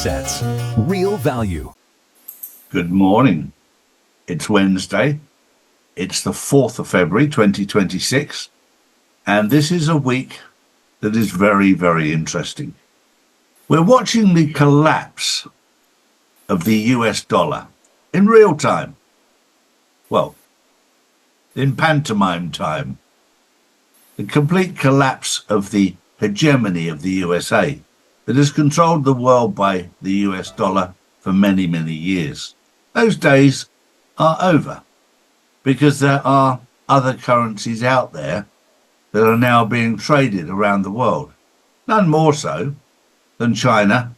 assets. Real value. Good morning. It's Wednesday. It's the 4th of February, 2026. And this is a week that is very, very interesting. We're watching the collapse of the US dollar in real time. Well, in pantomime time. The complete collapse of the hegemony of the USA that has controlled the world by the US dollar for many, many years. Those days are over because there are other currencies out there that are now being traded around the world. None more so than China,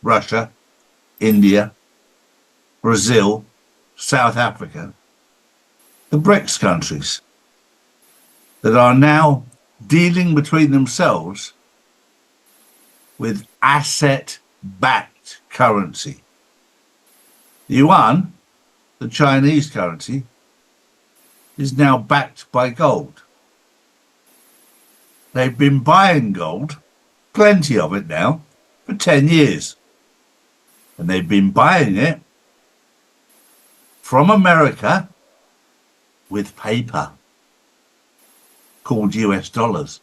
Russia, India, Brazil, South Africa, the BRICS countries that are now dealing between themselves with asset-backed currency. The yuan, the Chinese currency, is now backed by gold. They've been buying gold, plenty of it now, for 10 years. And they've been buying it from America with paper called US dollars.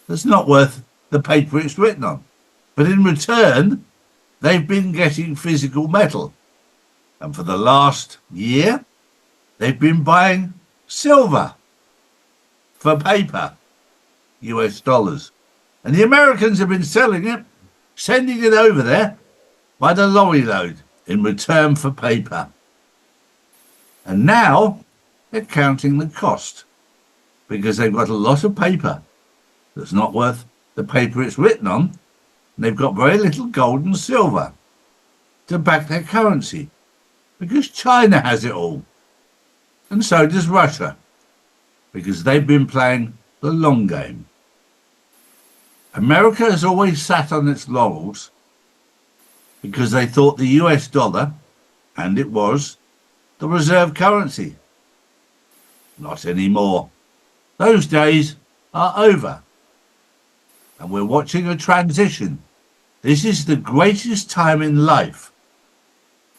That's not worth the paper it's written on. But in return, they've been getting physical metal. And for the last year, they've been buying silver for paper, US dollars. And the Americans have been selling it, sending it over there by the lorry load in return for paper. And now they're counting the cost because they've got a lot of paper that's not worth the paper it's written on. And they've got very little gold and silver to back their currency because China has it all. And so does Russia because they've been playing the long game. America has always sat on its laurels because they thought the US dollar, and it was, the reserve currency. Not anymore. Those days are over. And we're watching a transition. This is the greatest time in life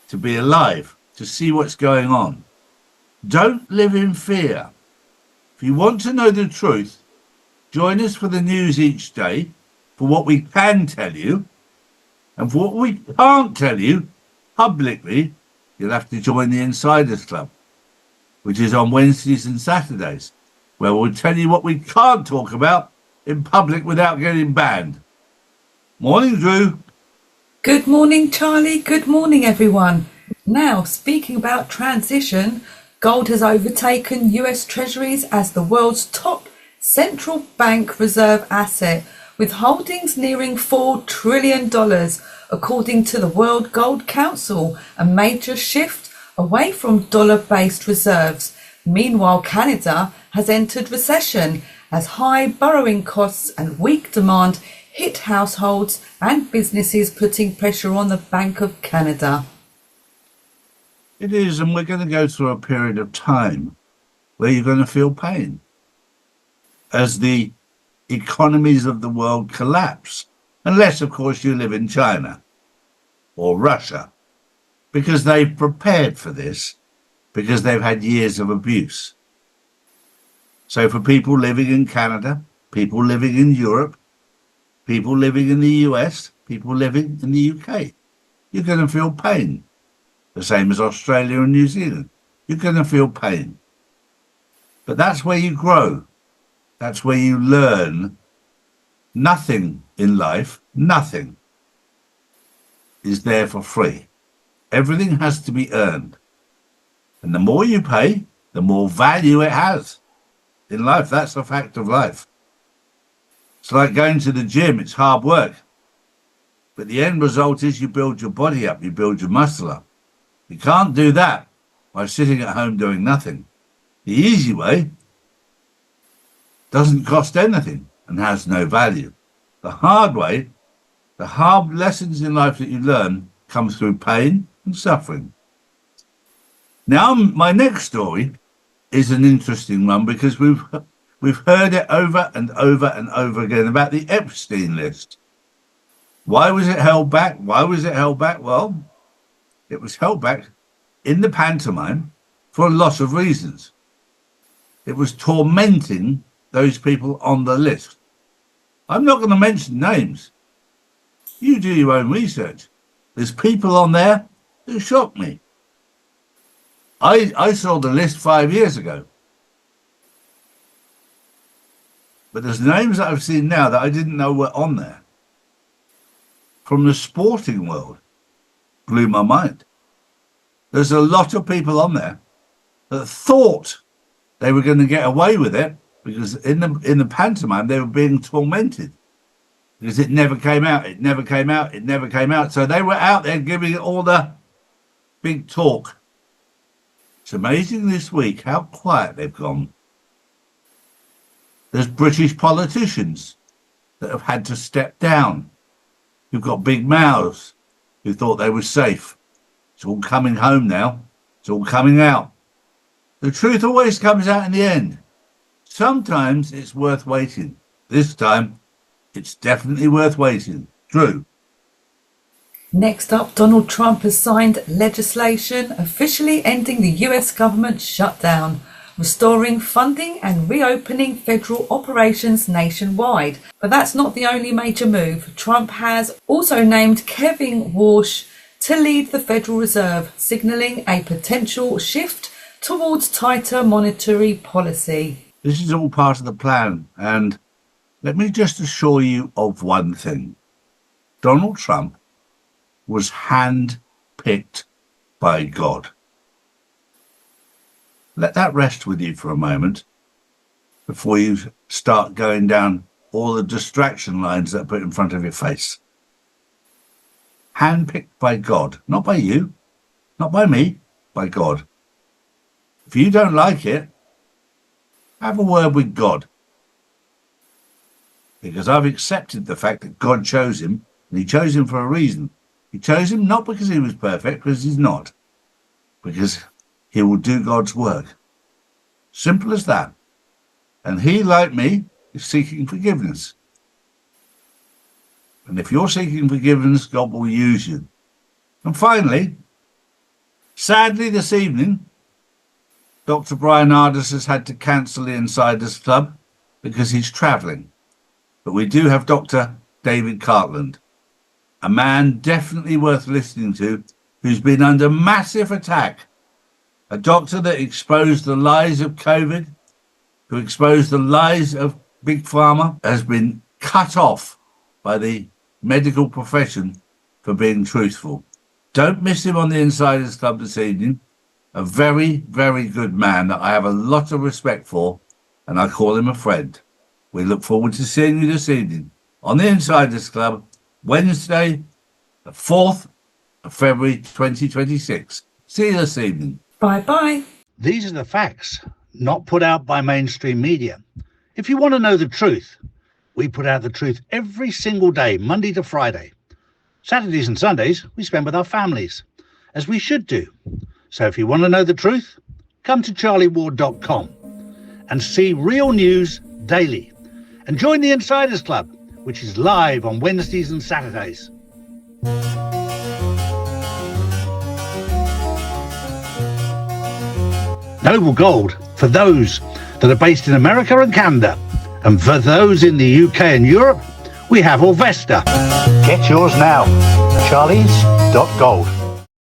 to be alive, to see what's going on. Don't live in fear. If you want to know the truth, join us for the news each day, for what we can tell you, and for what we can't tell you publicly, you'll have to join the Insiders Club, which is on Wednesdays and Saturdays, where we'll tell you what we can't talk about in public without getting banned. Morning, Drew. Good morning, Charlie. Good morning, everyone. Now, speaking about transition, gold has overtaken US Treasuries as the world's top central bank reserve asset, with holdings nearing $4 trillion, according to the World Gold Council, a major shift away from dollar-based reserves. Meanwhile, Canada has entered recession as high borrowing costs and weak demand hit households and businesses, putting pressure on the Bank of Canada. It is, and we're going to go through a period of time where you're going to feel pain as the economies of the world collapse, unless, of course, you live in China or Russia, because they've prepared for this, because they've had years of abuse. So for people living in Canada, people living in Europe, people living in the US, people living in the UK, you're going to feel pain. The same as Australia and New Zealand. You're going to feel pain. But that's where you grow. That's where you learn. Nothing in life, nothing, is there for free. Everything has to be earned. And the more you pay, the more value it has. In life, that's a fact of life. It's like going to the gym, it's hard work. But the end result is you build your body up, you build your muscle up. You can't do that by sitting at home doing nothing. The easy way doesn't cost anything and has no value. The hard way, the hard lessons in life that you learn come through pain and suffering. Now, my next story is an interesting one because we've heard it over and over and over again about the Epstein list. Why was it held back? Why was it held back? Well, it was held back in the pantomime for a lot of reasons. It was tormenting those people on the list. I'm not going to mention names. You do your own research. There's people on there who shocked me. I saw the list 5 years ago. But there's names that I've seen now that I didn't know were on there. From the sporting world. Blew my mind. There's a lot of people on there that thought they were going to get away with it because in the pantomime they were being tormented because it never came out. So they were out there giving it all the big talk. It's amazing this week how quiet they've gone. There's British politicians that have had to step down, who've got big mouths, who thought they were safe. It's all coming home now. It's all coming out. The truth always comes out in the end. Sometimes it's worth waiting. This time, it's definitely worth waiting. Drew. Next up, Donald Trump has signed legislation officially ending the US government shutdown, restoring funding and reopening federal operations nationwide. But that's not the only major move. Trump has also named Kevin Warsh to lead the Federal Reserve, signalling a potential shift towards tighter monetary policy. This is all part of the plan, and let me just assure you of one thing. Donald Trump was hand-picked by God. Let that rest with you for a moment before you start going down all the distraction lines that are put in front of your face. Hand-picked by God, not by you, not by me, by God. If you don't like it, have a word with God. Because I've accepted the fact that God chose him, and he chose him for a reason. He chose him not because he was perfect, because he's not. Because he will do God's work. Simple as that. And he, like me, is seeking forgiveness. And if you're seeking forgiveness, God will use you. And finally, sadly this evening, Dr. Brian Ardis has had to cancel the Insiders Club because he's travelling. But we do have Dr. David Cartland, a man definitely worth listening to, who's been under massive attack. A doctor that exposed the lies of COVID, who exposed the lies of Big Pharma, has been cut off by the medical profession for being truthful. Don't miss him on the Insiders Club this evening. A very, very good man that I have a lot of respect for, and I call him a friend. We look forward to seeing you this evening on the Insiders Club, Wednesday, the 4th of February 2026. See you this evening. Bye-bye. These are the facts, not put out by mainstream media. If you want to know the truth, we put out the truth every single day, Monday to Friday. Saturdays and Sundays, we spend with our families, as we should do. So if you want to know the truth, come to charlieward.com and see real news daily. And join the Insiders Club, which is live on Wednesdays and Saturdays. Noble Gold for those that are based in America and Canada. And for those in the UK and Europe, we have Orvesta. Get yours now. Charlies.gold.